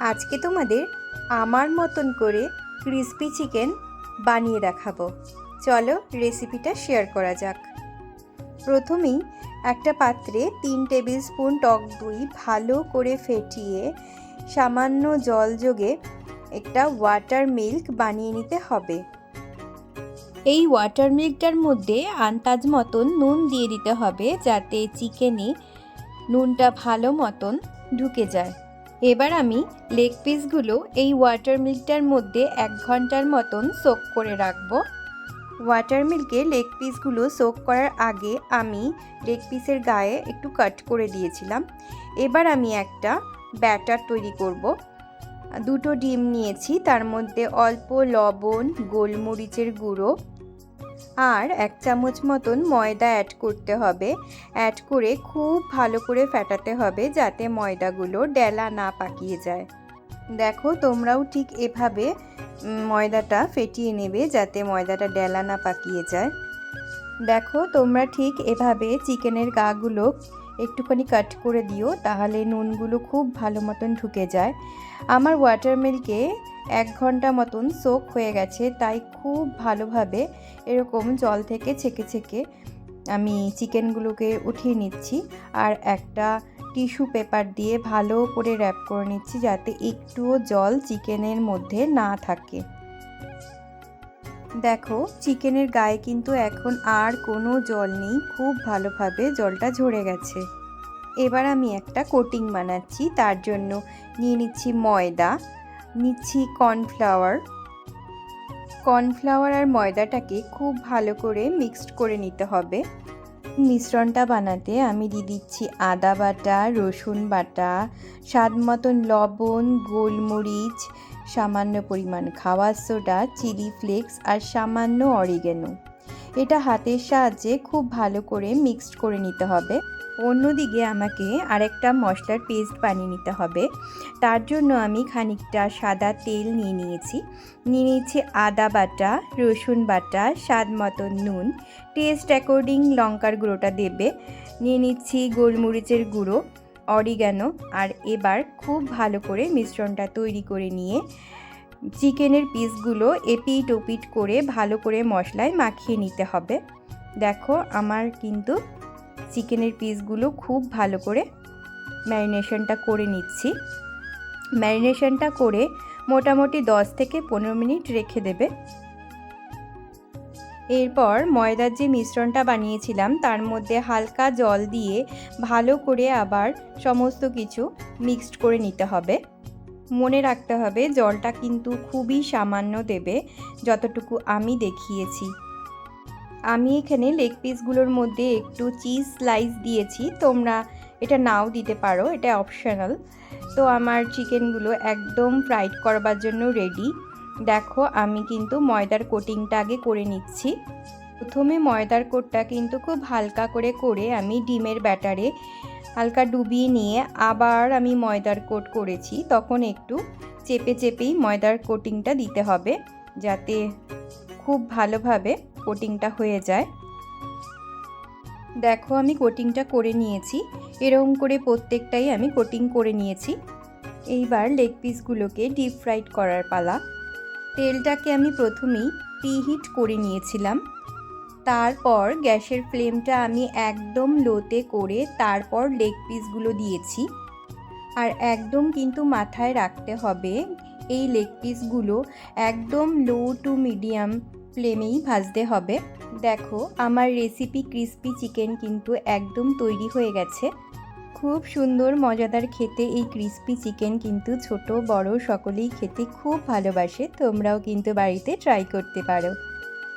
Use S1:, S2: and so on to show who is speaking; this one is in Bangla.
S1: আজকে তোমাদের আমার মতন করে ক্রিসপি চিকেন বানিয়ে দেখাবো। চলো রেসিপিটা শেয়ার করা যাক। প্রথমেই একটা পাত্রে 3 টেবিল স্পুন টক দই ভালো করে ফেটিয়ে সামান্য জল যোগে একটা ওয়াটার মিল্ক বানিয়ে নিতে হবে। এই ওয়াটার মিল্কটার মধ্যে আন্দাজ মতন নুন দিয়ে দিতে হবে, যাতে চিকেনে নুনটা ভালো মতন ঢুকে যায়। এবার আমি লেগ পিসগুলো এই ওয়াটার মিল্কটার মধ্যে 1 ঘন্টার মতন সোক করে রাখবো। ওয়াটার মিল্কে লেগ পিসগুলো সোক করার আগে আমি লেগ পিসের গায়ে একটু কাট করে দিয়েছিলাম। এবার আমি একটা ব্যাটার তৈরি করব। 2টো ডিম নিয়েছি, তার মধ্যে অল্প লবণ, গোলমরিচের গুঁড়ো আর 1 চামচ মতন ময়দা অ্যাড করতে হবে। অ্যাড করে খুব ভালো করে ফেটাতে হবে, যাতে ময়দাগুলো ডেলা না পাকিয়ে যায়। দেখো তোমরাও ঠিক এভাবে ময়দাটা ফেটিয়ে নেবে, যাতে ময়দাটা ডেলা না পাকিয়ে যায়। দেখো তোমরা ঠিক এভাবে চিকেনের গাগুলো একটুখানি কাট করে দিও, তাহলে নুনগুলো খুব ভালো মতন ঢুকে যায়। আমার ওয়াটার মিল্কে 1 ঘন্টা মতন সোক হয়ে গেছে, তাই খুব ভালোভাবে এরকম জল থেকে ছেঁকে ছেঁকে আমি চিকেনগুলোকে উঠিয়ে নিচ্ছি। আর একটা টিস্যু পেপার দিয়ে ভালো করে র্যাপ করে নিচ্ছি, যাতে একটুও জল চিকেনের মধ্যে না থাকে। দেখো চিকেনের গায়ে কিন্তু এখন আর কোনো জল নেই, খুব ভালোভাবে জলটা ঝরে গেছে। এবার আমি একটা কোটিং বানাচ্ছি, তার জন্য নিয়ে নিচ্ছি ময়দা, নিচ্ছি কর্নফ্লাওয়ার আর ময়দাটাকে খুব ভালো করে মিক্সড করে নিতে হবে। মিশ্রণটা বানাতে আমি দিয়ে দিচ্ছি আদা বাটা, রসুন বাটা, স্বাদ মতন লবণ, গোলমরিচ, সামান্য পরিমাণ খাওয়ার সোডা, চিলি ফ্লেক্স আর সামান্য অরিগ্যানো। এটা হাতের সাহায্যে খুব ভালো করে মিক্সড করে নিতে হবে। অন্যদিকে আমাকে আরেকটা মশলার পেস্ট বানিয়ে নিতে হবে। তার জন্য আমি খানিকটা সাদা তেল নিয়ে নিয়েছি আদা বাটা, রসুন বাটা, স্বাদ মতো নুন, টেস্ট অ্যাকর্ডিং লঙ্কার গুঁড়োটা দেবে, নিয়ে নিচ্ছি গোলমরিচের গুঁড়ো, অরিগ্যানো। আর এবার খুব ভালো করে মিশ্রণটা তৈরি করে নিয়ে চিকেনের পিসগুলো এপিট ওপিট করে ভালো করে মশলায় মাখিয়ে নিতে হবে। দেখো আমার কিন্তু চিকেনের পিসগুলো খুব ভালো করে ম্যারিনেশনটা করে নিচ্ছি। ম্যারিনেশনটা করে মোটামুটি 10 থেকে 15 মিনিট রেখে দেবে। এরপর ময়দার যে মিশ্রণটা বানিয়েছিলাম তার মধ্যে হালকা জল দিয়ে ভালো করে আবার সমস্ত কিছু মিক্সড করে নিতে হবে। মনে রাখতে হবে জলটা কিন্তু খুবই সামান্য দেবে, যতটুকু আমি দেখিয়েছি। আমি এখানে লেগ পিসগুলোর মধ্যে একটু চিজ স্লাইস দিয়েছি, তোমরা এটা নাও দিতে পারো, এটা অপশনাল। তো আমার চিকেনগুলো একদম ফ্রাইড করবার জন্য রেডি। দেখো আমি কিন্তু ময়দার কোটিংটা আগে করে নিচ্ছি। প্রথমে ময়দার কোটটা কিন্তু খুব হালকা করে আমি ডিমের ব্যাটারে হালকা ডুবিয়ে নিয়ে আবার আমি ময়দার কোট করেছি। তখন একটু চেপেই ময়দার কোটিংটা দিতে হবে, যাতে খুব ভালোভাবে কোটিংটা হয়ে যায়। দেখো আমি কোটিংটা করে নিয়েছি, এরকম করে প্রত্যেকটাই আমি কোটিং করে নিয়েছি। এইবার লেগ পিসগুলোকে ডিপ ফ্রাইড করার পালা। তেলটাকে আমি প্রথমেই প্রিহিট করে নিয়েছিলাম, তারপর গ্যাসের ফ্লেমটা আমি একদম লোতে করে তারপর লেগ পিসগুলো দিয়েছি। আর একদম কিন্তু মাথায় রাখতে হবে এই লেগ পিসগুলো একদম লো টু মিডিয়াম ফ্লেমেই ভাজতে হবে। দেখো আমার রেসিপি ক্রিসপি চিকেন কিন্তু একদম তৈরি হয়ে গেছে। খুব সুন্দর মজাদার খেতে এই ক্রিসপি চিকেন কিন্তু ছোট বড় সকলেই খেতে খুব ভালোবাসে। তোমরাও কিন্তু বাড়িতে ট্রাই করতে পারো।